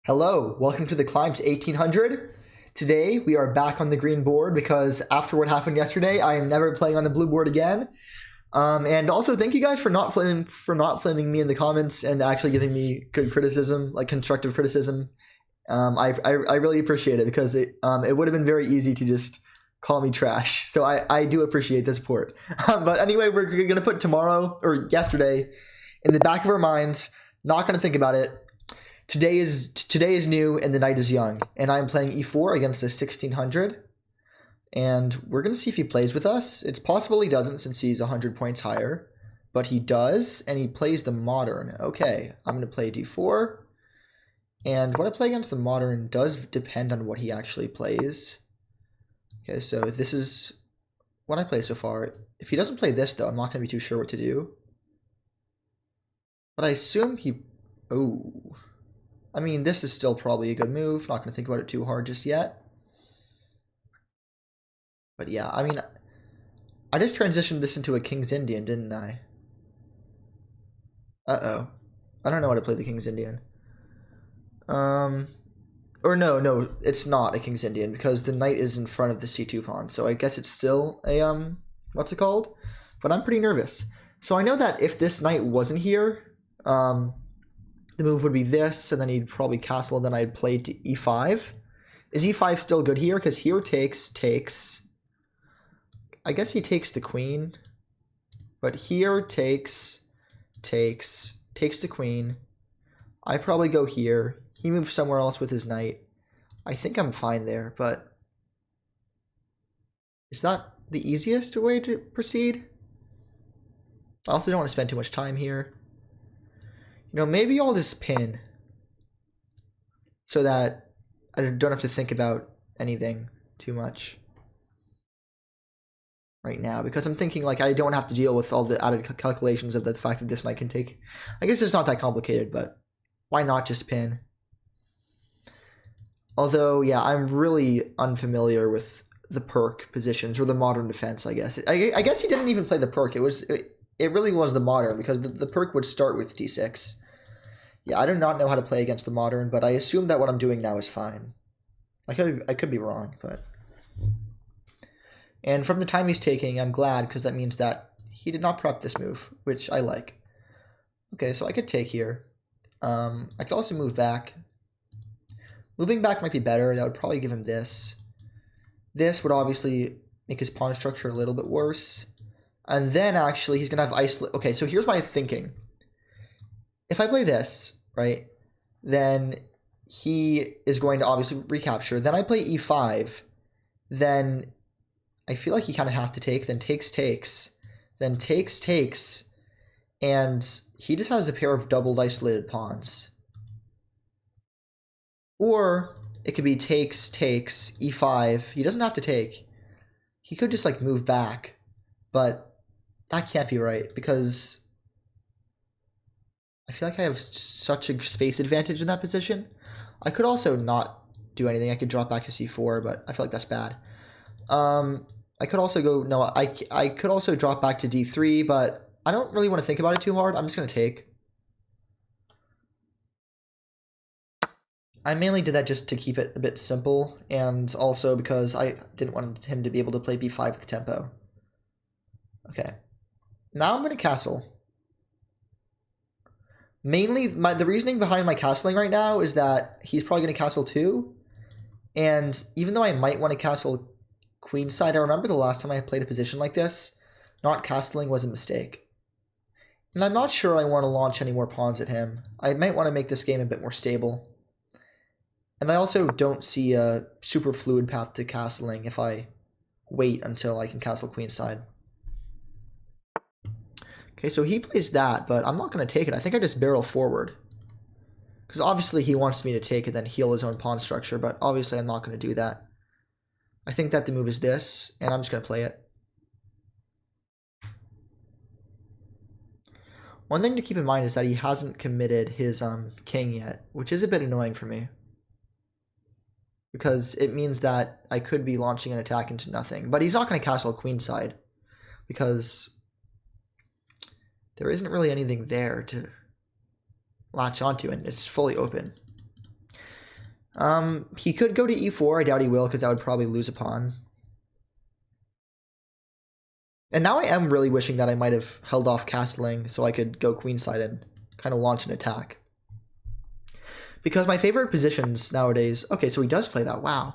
Hello, welcome to the Climb to 1800. Today we are back on the green board because after what happened yesterday, I am never playing on the blue board again. And also thank you guys for not flaming me in the comments and actually giving me good criticism, like constructive criticism. I really appreciate it because it would have been very easy to just call me trash. So I do appreciate the support. But anyway, we're gonna put tomorrow or yesterday in the back of our minds. Not gonna think about it. Today is new and the night is young, and I'm playing e4 against the 1600, and we're gonna see if he plays with us. It's possible he doesn't since he's 100 points higher, but he does, and he plays the modern. Okay, I'm gonna play d4, and what I play against the modern does depend on what he actually plays. Okay, so this is what I play so far. If he doesn't play this though, I'm not gonna be too sure what to do. But I assume he, oh. I mean, this is still probably a good move. Not going to think about it too hard just yet. But yeah, I mean, I just transitioned this into a King's Indian, didn't I? Uh-oh. I don't know how to play the King's Indian. Or no, it's not a King's Indian because the knight is in front of the c2 pawn. So I guess it's still a, what's it called? But I'm pretty nervous. So I know that if this knight wasn't here, the move would be this, and then he'd probably castle, and then I'd play to e5. Is e5 still good here? Because here takes. I guess he takes the queen. But here takes the queen. I probably go here. He moves somewhere else with his knight. I think I'm fine there, but is that the easiest way to proceed? I also don't want to spend too much time here. You know, maybe I'll just pin so that I don't have to think about anything too much right now, because I'm thinking like I don't have to deal with all the added calculations of the fact that this knight can take. I guess it's not that complicated, but why not just pin? Although, yeah, I'm really unfamiliar with the perk positions or the modern defense, I guess. I guess he didn't even play the perk. It really was the modern because the perk would start with d6. Yeah, I do not know how to play against the modern, but I assume that what I'm doing now is fine. I could be wrong, but... And from the time he's taking, I'm glad, because that means that he did not prep this move, which I like. Okay, so I could take here. I could also move back. Moving back might be better. That would probably give him this. This would obviously make his pawn structure a little bit worse. And then, actually, he's going to have isolate... Okay, so here's my thinking. If I play this, right, then he is going to obviously recapture. Then I play e5. Then I feel like he kind of has to take. Then takes. Then takes. And he just has a pair of doubled isolated pawns. Or it could be takes, e5. He doesn't have to take. He could just like move back. But that can't be right because... I feel like I have such a space advantage in that position. I could also not do anything. I could drop back to c4, but I feel like that's bad. I could also go... No, I could also drop back to d3, but I don't really want to think about it too hard. I'm just going to take. I mainly did that just to keep it a bit simple, and also because I didn't want him to be able to play b5 with tempo. Okay. Now I'm going to castle. Mainly, the reasoning behind my castling right now is that he's probably going to castle too. And even though I might want to castle queenside, I remember the last time I played a position like this, not castling was a mistake. And I'm not sure I want to launch any more pawns at him. I might want to make this game a bit more stable. And I also don't see a super fluid path to castling if I wait until I can castle queenside. Okay, so he plays that, but I'm not going to take it. I think I just barrel forward. Because obviously he wants me to take it, then heal his own pawn structure, but obviously I'm not going to do that. I think that the move is this, and I'm just going to play it. One thing to keep in mind is that he hasn't committed his king yet, which is a bit annoying for me. Because it means that I could be launching an attack into nothing. But he's not going to castle queenside, because... there isn't really anything there to latch onto, and it's fully open. He could go to e4. I doubt he will because that would probably lose a pawn. And now I am really wishing that I might have held off castling so I could go queenside and kind of launch an attack. Because my favorite positions nowadays... Okay, so he does play that. Wow.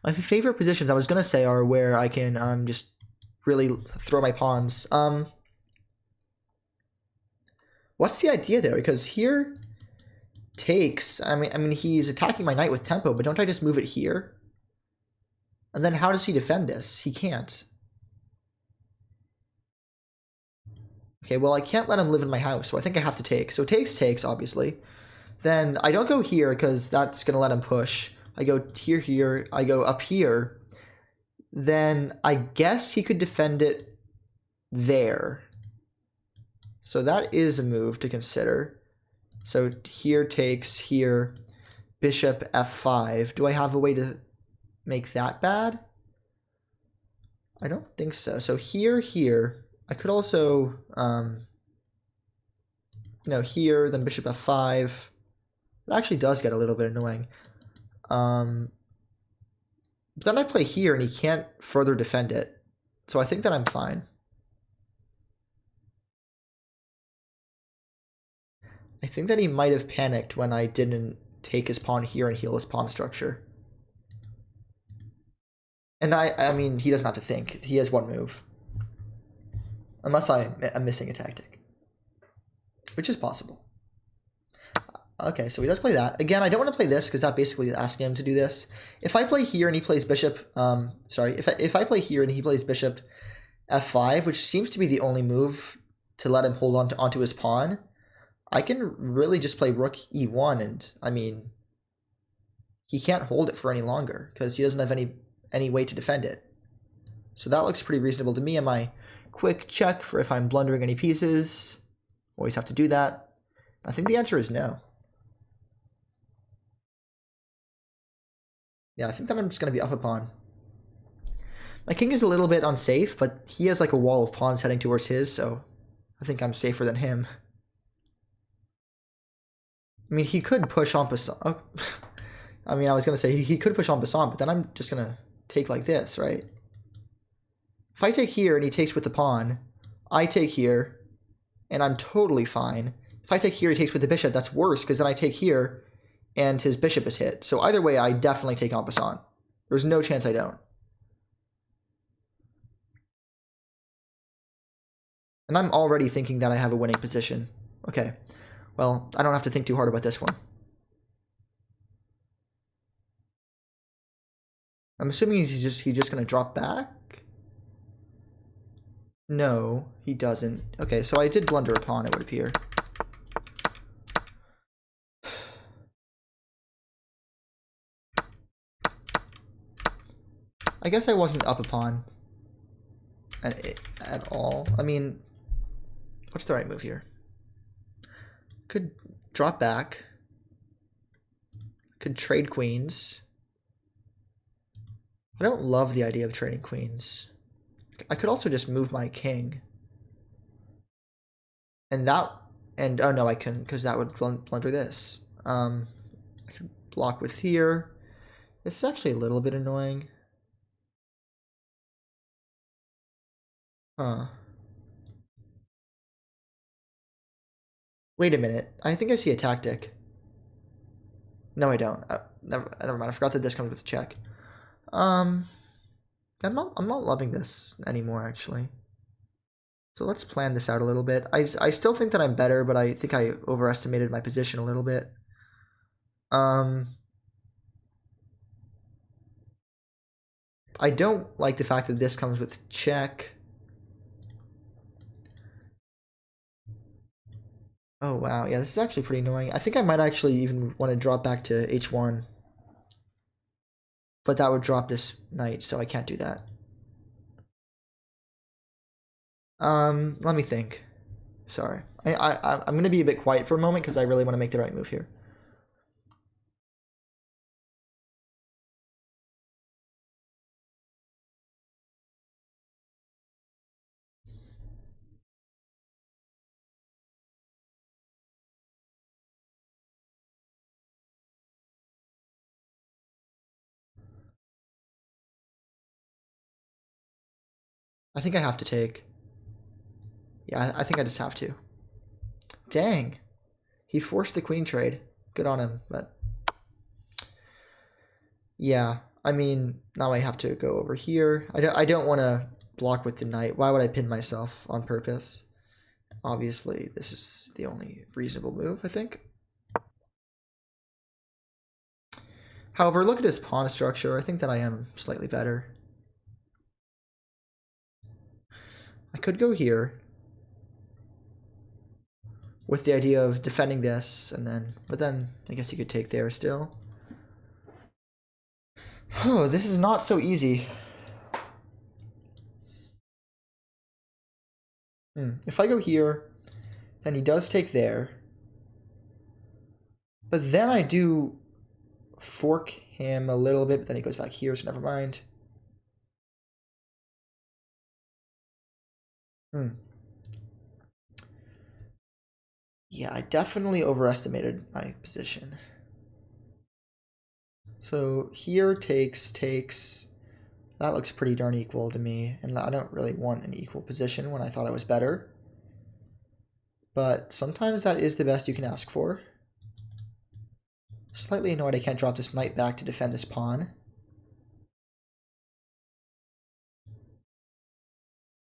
My favorite positions, I was going to say, are where I can just really throw my pawns. What's the idea there? Because here takes... I mean, he's attacking my knight with tempo, but don't I just move it here? And then how does he defend this? He can't. Okay, well, I can't let him live in my house, so I think I have to take. So takes, obviously. Then I don't go here because that's going to let him push. I go here, I go up here. Then I guess he could defend it there. So that is a move to consider. So here takes, here, bishop f5. Do I have a way to make that bad? I don't think so. So here. I could also, here, then bishop f5. It actually does get a little bit annoying. But then I play here and he can't further defend it. So I think that I'm fine. I think that he might have panicked when I didn't take his pawn here and heal his pawn structure. And I mean, he doesn't have to think. He has one move. Unless I'm missing a tactic. Which is possible. Okay, so he does play that. Again, I don't want to play this because that basically is asking him to do this. If I play here and he plays bishop, if I play here and he plays bishop f5, which seems to be the only move to let him hold on onto his pawn, I can really just play rook e1, and I mean, he can't hold it for any longer because he doesn't have any way to defend it. So that looks pretty reasonable to me. And my quick check for if I'm blundering any pieces, always have to do that. I think the answer is no. Yeah, I think that I'm just going to be up a pawn. My king is a little bit unsafe, but he has like a wall of pawns heading towards his, so I think I'm safer than him. I mean, he could push en passant. Oh. I mean, I was going to say he could push en passant, but then I'm just going to take like this, right? If I take here and he takes with the pawn, I take here, and I'm totally fine. If I take here, he takes with the bishop, that's worse, because then I take here, and his bishop is hit. So either way, I definitely take en passant. There's no chance I don't. And I'm already thinking that I have a winning position. Okay, well, I don't have to think too hard about this one. I'm assuming he's just going to drop back? No, he doesn't. Okay, so I did blunder a pawn, it would appear. I guess I wasn't up a pawn at all. I mean, what's the right move here? Could drop back. Could trade queens. I don't love the idea of trading queens. I could also just move my king. And oh no, I couldn't because that would blunder this. I could block with here. This is actually a little bit annoying. Huh. Wait a minute. I think I see a tactic. No, I don't. Never mind. I forgot that this comes with a check. I'm not loving this anymore, actually. So let's plan this out a little bit. I still think that I'm better, but I think I overestimated my position a little bit. I don't like the fact that this comes with check. Oh, wow. Yeah, this is actually pretty annoying. I think I might actually even want to drop back to h1. But that would drop this knight, so I can't do that. Let me think. Sorry. I'm going to be a bit quiet for a moment because I really want to make the right move here. I think I have to take. Yeah, I think I just have to. Dang. He forced the queen trade. Good on him, but... Yeah, I mean, now I have to go over here. I don't want to block with the knight. Why would I pin myself on purpose? Obviously, this is the only reasonable move, I think. However, look at his pawn structure. I think that I am slightly better. I could go here with the idea of defending this, and then, but then I guess you could take there still. Oh, this is not so easy. If I go here, then he does take there. But then I do fork him a little bit, but then he goes back here, so never mind. Yeah, I definitely overestimated my position. So here takes. That looks pretty darn equal to me, and I don't really want an equal position when I thought I was better. But sometimes that is the best you can ask for. Slightly annoyed I can't drop this knight back to defend this pawn.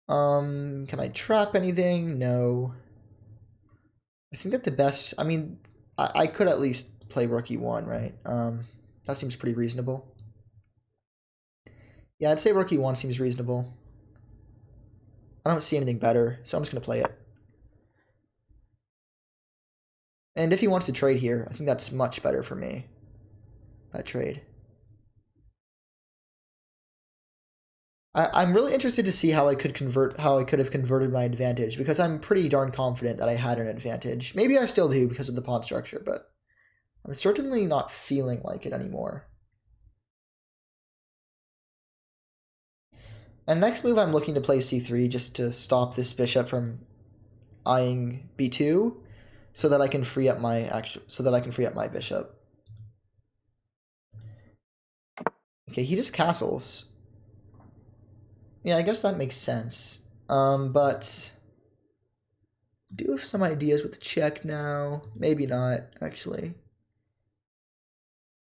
Can I trap anything? No. I think that the best, I mean, I could at least play rook e1, right? That seems pretty reasonable. Yeah, I'd say rook e1 seems reasonable. I don't see anything better, so I'm just going to play it. And if he wants to trade here, I think that's much better for me. That trade. I'm really interested to see how I could have converted my advantage, because I'm pretty darn confident that I had an advantage. Maybe I still do because of the pawn structure, but I'm certainly not feeling like it anymore. And next move, I'm looking to play c3 just to stop this bishop from eyeing b2, so that I can free up my bishop. Okay, he just castles. Yeah, I guess that makes sense. But I do have some ideas with check now. Maybe not, actually.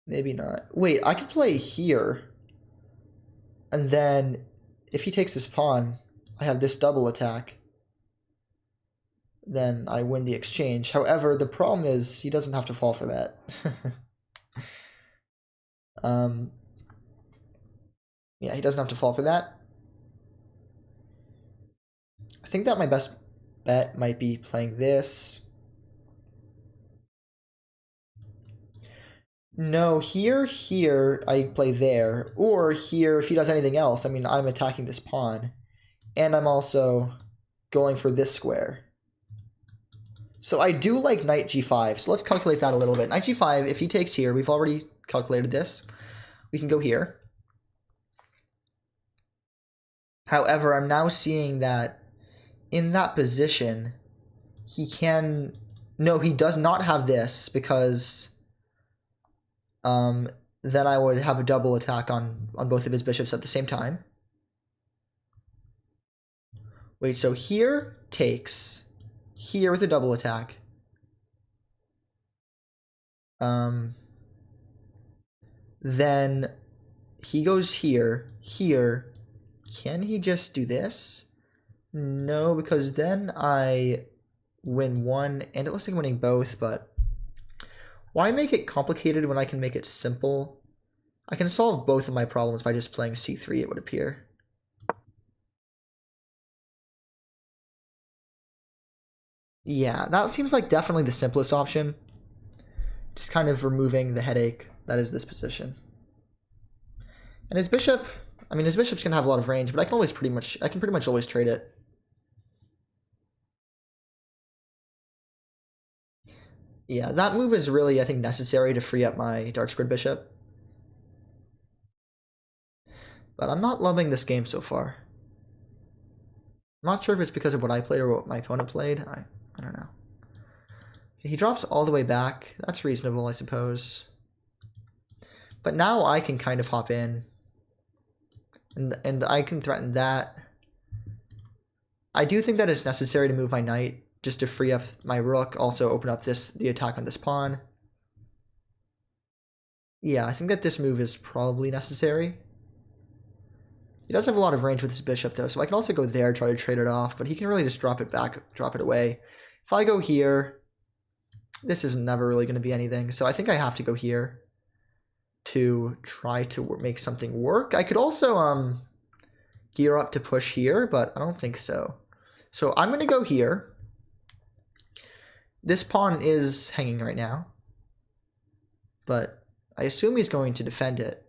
Maybe not. Wait, I could play here. And then if he takes this pawn, I have this double attack. Then I win the exchange. However, the problem is he doesn't have to fall for that. Yeah, he doesn't have to fall for that. I think that my best bet might be playing this. No, here, I play there. Or here, if he does anything else, I mean, I'm attacking this pawn. And I'm also going for this square. So I do like knight g5. So let's calculate that a little bit. Knight g5, if he takes here, we've already calculated this. We can go here. However, I'm now seeing that in that position, he can... No, he does not have this, because then I would have a double attack on both of his bishops at the same time. Wait, so here takes... Here with a double attack. Then he goes here, here. Can he just do this? No, because then I win one, and it looks like I'm winning both, but why make it complicated when I can make it simple? I can solve both of my problems by just playing c3, it would appear. Yeah, that seems like definitely the simplest option. Just kind of removing the headache that is this position. And his bishop, I mean, his bishop's gonna have a lot of range, but I can pretty much always trade it. Yeah, that move is really, I think, necessary to free up my dark squared bishop. But I'm not loving this game so far. I'm not sure if it's because of what I played or what my opponent played. I don't know. He drops all the way back. That's reasonable, I suppose. But now I can kind of hop in. And I can threaten that. I do think that it's necessary to move my knight just to free up my rook, also open up the attack on this pawn. Yeah, I think that this move is probably necessary. He does have a lot of range with his bishop, though, so I can also go there, try to trade it off, but he can really just drop it back, drop it away. If I go here, this is never really going to be anything, so I think I have to go here to try to make something work. I could also gear up to push here, but I don't think so. So I'm going to go here. This pawn is hanging right now, but I assume he's going to defend it.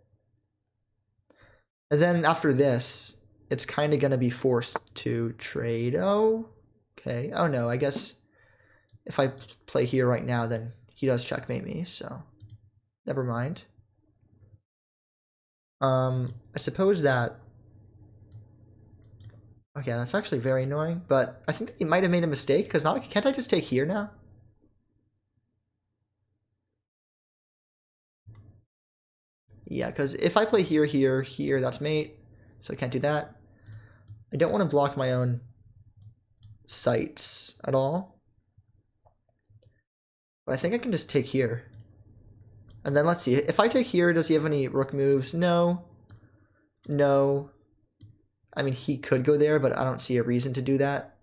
And then after this, it's kind of going to be forced to trade. Oh, okay. Oh no, I guess if I play here right now, then he does checkmate me, so never mind. I suppose that... Okay, that's actually very annoying, but I think that he might have made a mistake, because now can't I just take here now? Yeah, because if I play here, here, here, that's mate, so I can't do that. I don't want to block my own sights at all. But I think I can just take here. And then let's see. If I take here, does he have any rook moves? No. No. I mean, he could go there, but I don't see a reason to do that.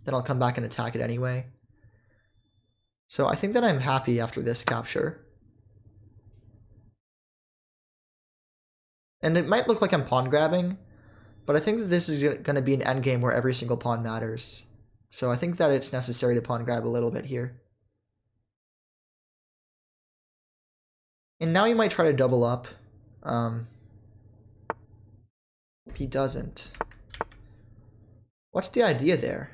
Then I'll come back and attack it anyway. So I think that I'm happy after this capture. And it might look like I'm pawn grabbing, but I think that this is going to be an endgame where every single pawn matters. So I think that it's necessary to pawn grab a little bit here. And now he might try to double up. If he doesn't. What's the idea there?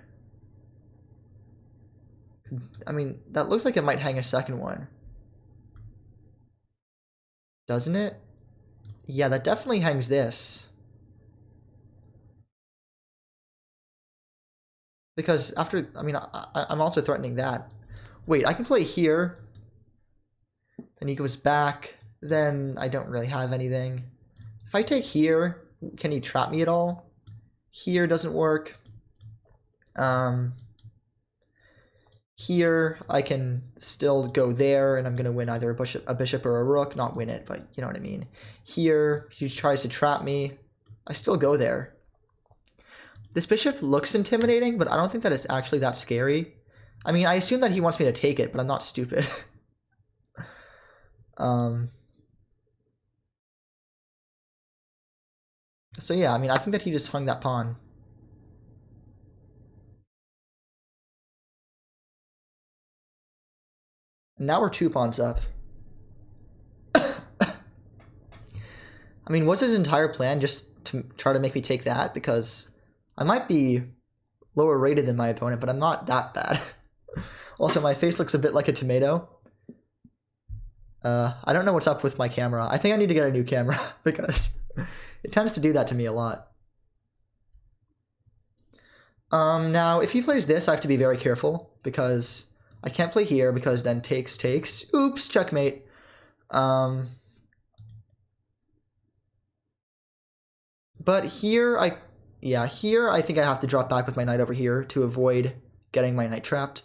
I mean, that looks like it might hang a second one. Doesn't it? Yeah, that definitely hangs this. Because after, I mean, I'm also threatening that. Wait, I can play here. Then he goes back. Then I don't really have anything. If I take here, can he trap me at all? Here doesn't work. Here I can still go there, and I'm going to win either a bishop or a rook. Not win it, but you know what I mean. Here, he tries to trap me. I still go there. This bishop looks intimidating, but I don't think that it's actually that scary. I mean, I assume that he wants me to take it, but I'm not stupid. So yeah, I mean, I think that he just hung that pawn. And now we're 2 pawns up. I mean, was his entire plan just to try to make me take that? Because I might be lower rated than my opponent, but I'm not that bad. Also, my face looks a bit like a tomato. I don't know what's up with my camera. I think I need to get a new camera because it tends to do that to me a lot. Now, if he plays this, I have to be very careful because I can't play here because then takes. Oops, checkmate. But here, here I think I have to drop back with my knight over here to avoid getting my knight trapped.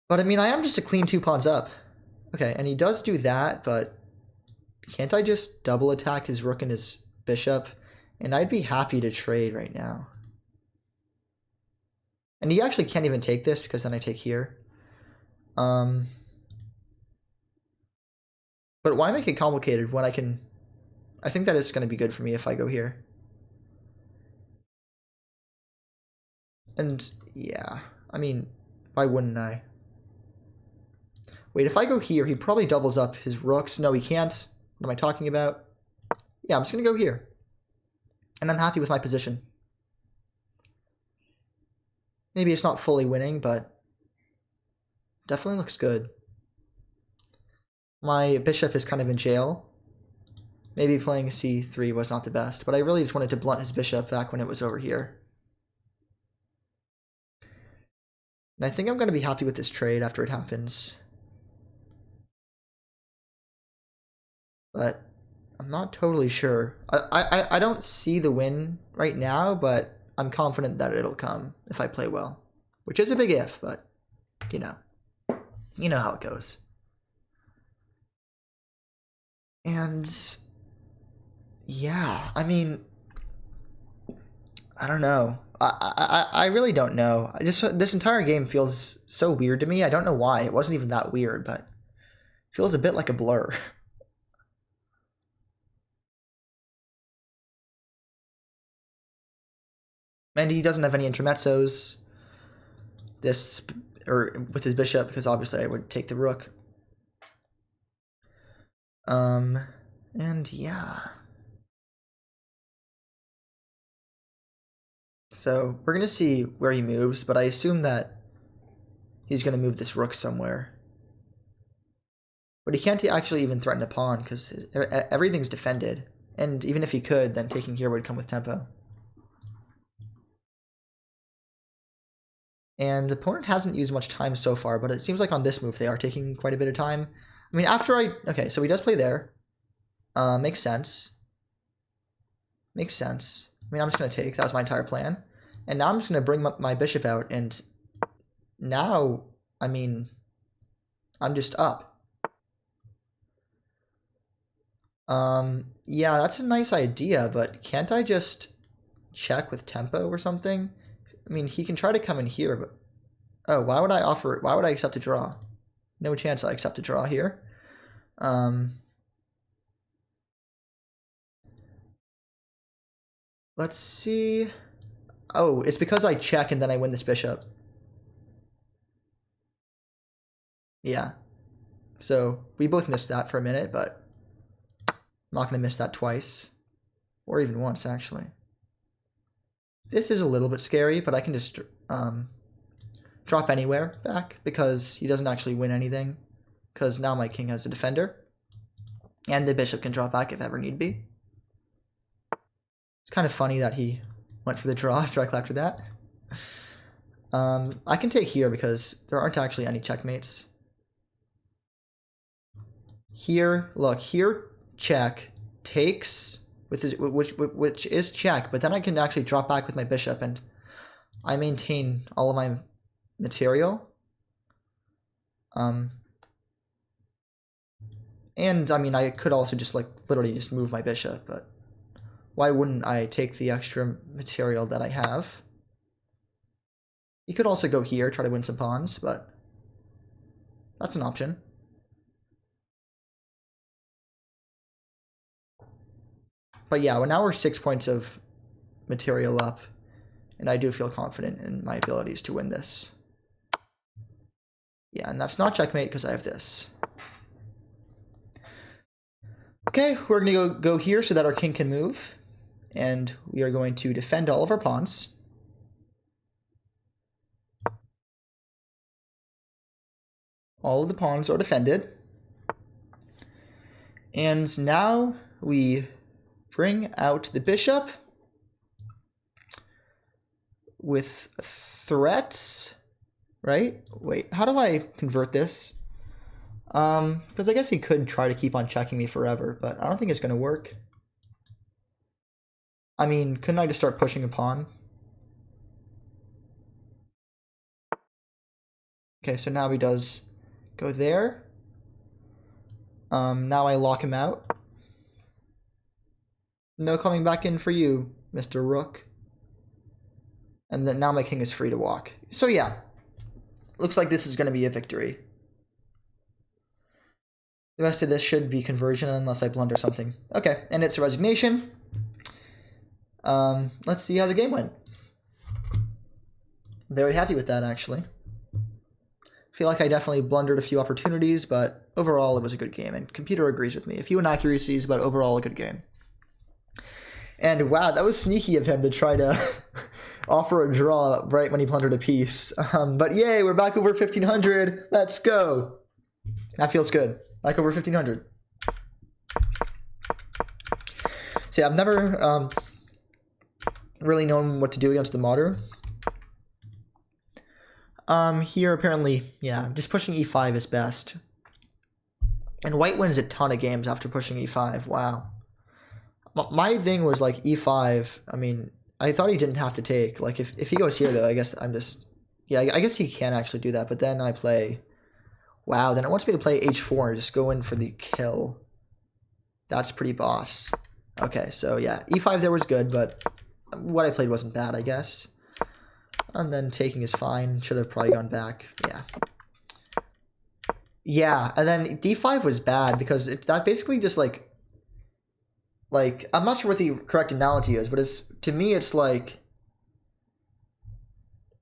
But I mean, I am just a clean 2 pawns up. Okay, and he does do that, but can't I just double attack his rook and his bishop? And I'd be happy to trade right now. And he actually can't even take this because then I take here. But why make it complicated when I can... I think that it's going to be good for me if I go here. And yeah, I mean, why wouldn't I? Wait, if I go here, he probably doubles up his rooks. No, he can't. What am I talking about? Yeah, I'm just going to go here. And I'm happy with my position. Maybe it's not fully winning, but definitely looks good. My bishop is kind of in jail. Maybe playing c3 was not the best, but I really just wanted to blunt his bishop back when it was over here. And I think I'm going to be happy with this trade after it happens. But I'm not totally sure. I don't see the win right now, but I'm confident that it'll come if I play well. Which is a big if, but you know. You know how it goes. And yeah, I mean, I don't know. I really don't know. This entire game feels so weird to me. I don't know why. It wasn't even that weird, but it feels a bit like a blur. And he doesn't have any intermezzos. Or with his bishop, because obviously I would take the rook. And yeah. So we're gonna see where he moves, but I assume that he's gonna move this rook somewhere. But he can't actually even threaten a pawn because everything's defended. And even if he could, then taking here would come with tempo. And the opponent hasn't used much time so far, but it seems like on this move they are taking quite a bit of time. I mean, okay, so he does play there. Makes sense. Makes sense. I mean, I'm just going to take. That was my entire plan. And now I'm just going to bring my bishop out. And now, I mean, I'm just up. Yeah, that's a nice idea, but can't I just check with tempo or something? I mean, he can try to come in here, but... Oh, why would I accept a draw? No chance I accept a draw here. Let's see. Oh, it's because I check and then I win this bishop. Yeah. So we both missed that for a minute, but I'm not going to miss that twice. Or even once, actually. This is a little bit scary, but I can just drop anywhere back because he doesn't actually win anything. Because now my king has a defender. And the bishop can drop back if ever need be. It's kind of funny that he went for the draw directly after that. I can take here because there aren't actually any checkmates. Here, look, here, check, takes, which is check, but then I can actually drop back with my bishop and I maintain all of my material. And I mean, I could also just like literally just move my bishop, but why wouldn't I take the extra material that I have? You could also go here, try to win some pawns, but that's an option. But yeah, well, now we're 6 points of material up, and I do feel confident in my abilities to win this. Yeah, and that's not checkmate because I have this. Okay, we're going to go here so that our king can move, and we are going to defend all of our pawns. All of the pawns are defended. And now we bring out the bishop with threats, right? Wait, how do I convert this? Because I guess he could try to keep on checking me forever, but I don't think it's going to work. I mean, couldn't I just start pushing a pawn? Okay, so now he does go there. Now I lock him out. No coming back in for you, Mr. Rook. And then now my king is free to walk. So yeah, looks like this is going to be a victory. The rest of this should be conversion unless I blunder something. Okay, and it's a resignation. Let's see how the game went. Very happy with that, actually. Feel like I definitely blundered a few opportunities, but overall it was a good game, and computer agrees with me. A few inaccuracies, but overall a good game. And wow, that was sneaky of him to try to offer a draw right when he blundered a piece. But yay, we're back over 1500. Let's go. That feels good. Back over 1500. See, I've never really known what to do against the modern. Here apparently, yeah, just pushing e5 is best. And white wins a ton of games after pushing e5. Wow. my thing was like e5. I mean, I thought he didn't have to take. Like if he goes here though, I guess I'm just I guess he can actually do that. But then I play. Wow, then it wants me to play h4 and just go in for the kill. That's pretty boss. Okay, so yeah, e5 there was good, but what I played wasn't bad, I guess. And then taking is fine. Should have probably gone back. Yeah. Yeah, and then d5 was bad because that basically just like I'm not sure what the correct analogy is, but to me it's like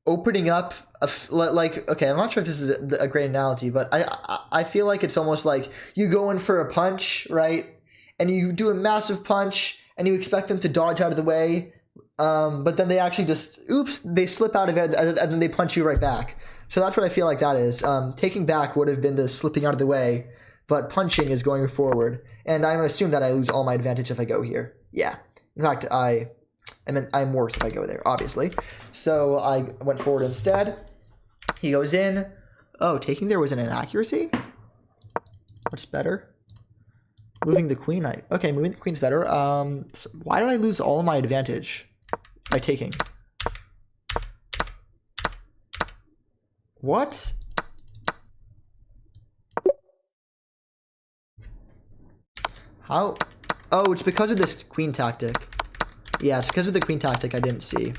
opening up okay, I'm not sure if this is a great analogy, but I feel like it's almost like you go in for a punch, right? And you do a massive punch and you expect them to dodge out of the way, but then they actually just they slip out of it and then they punch you right back. So that's what I feel like that is. Taking back would have been the slipping out of the way, but punching is going forward. And I'm assume that I lose all my advantage if I go here. Yeah. In fact, I'm worse if I go there, obviously. So I went forward instead. He goes in. Oh, taking there was an inaccuracy? What's better? Moving the queen. Okay, moving the queen's better. So why did I lose all of my advantage by taking? What? How? Oh, it's because of this queen tactic. Yeah, it's because of the queen tactic I didn't see.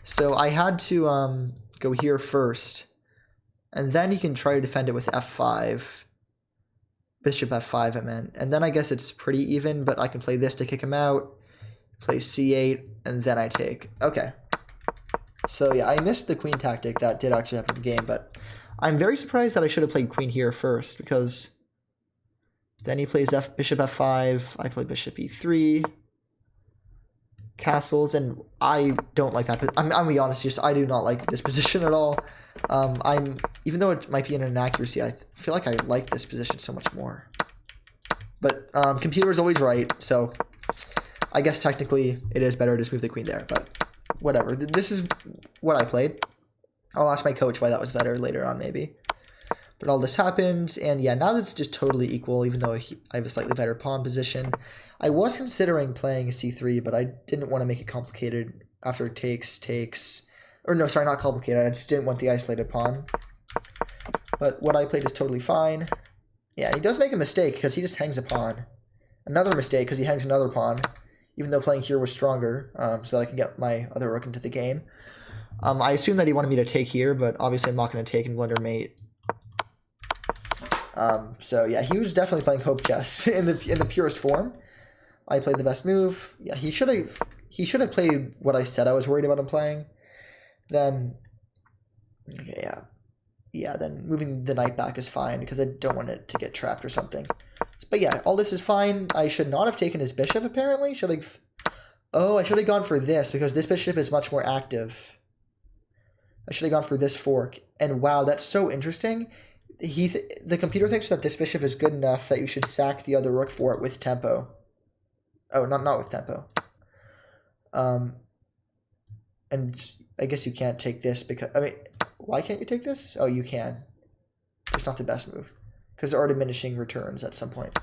So I had to go here first. And then he can try to defend it with f5. Bishop f5, I meant. And then I guess it's pretty even, but I can play this to kick him out. Play c8, and then I take. Okay. So yeah, I missed the queen tactic. That did actually happen in the game, but I'm very surprised that I should have played queen here first, because then he plays bishop f5, I play bishop e3, castles, and I don't like that. I'm gonna be honest, just I do not like this position at all. Even though it might be an inaccuracy, I feel like I like this position so much more. But computer is always right, so I guess technically it is better to just move the queen there, but whatever. This is what I played. I'll ask my coach why that was better later on, maybe. But all this happened, and yeah, now that's just totally equal, even though I have a slightly better pawn position. I was considering playing c3, but I didn't want to make it complicated after takes. Or no, sorry, not complicated. I just didn't want the isolated pawn. But what I played is totally fine. Yeah, he does make a mistake because he just hangs a pawn. Another mistake because he hangs another pawn, even though playing here was stronger, so that I can get my other rook into the game. I assume that he wanted me to take here, but obviously I'm not going to take and blunder mate. So yeah, he was definitely playing hope chess in the purest form. I played the best move. Yeah, he should have played what I said I was worried about him playing. Then, okay, yeah. Then moving the knight back is fine because I don't want it to get trapped or something. But yeah, all this is fine. I should not have taken his bishop. Apparently, I should have gone for this because this bishop is much more active. I should have gone for this fork. And wow, that's so interesting. The computer thinks that this bishop is good enough that you should sack the other rook for it with tempo. Oh, not with tempo. And I guess you can't take this because, I mean, why can't you take this? Oh, you can. It's not the best move because there are diminishing returns at some point.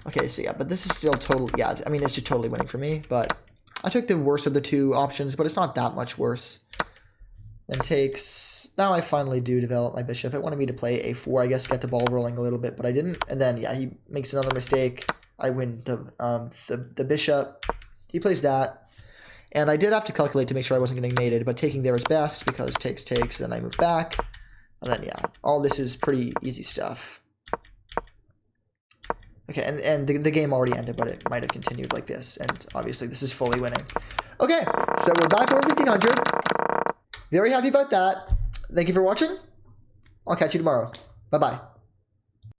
Okay, so yeah, but this is still total. Yeah, I mean, it's just totally winning for me. But I took the worst of the two options, but it's not that much worse. Then takes. Now I finally do develop my bishop. It wanted me to play a4, I guess, get the ball rolling a little bit, but I didn't. And then yeah, he makes another mistake. I win the bishop. He plays that. And I did have to calculate to make sure I wasn't getting mated, but taking there is best because takes, then I move back. And then yeah, all this is pretty easy stuff. Okay, and the game already ended, but it might have continued like this, and obviously this is fully winning. Okay, so we're back over 1500. Very happy about that. Thank you for watching. I'll catch you tomorrow. Bye-bye.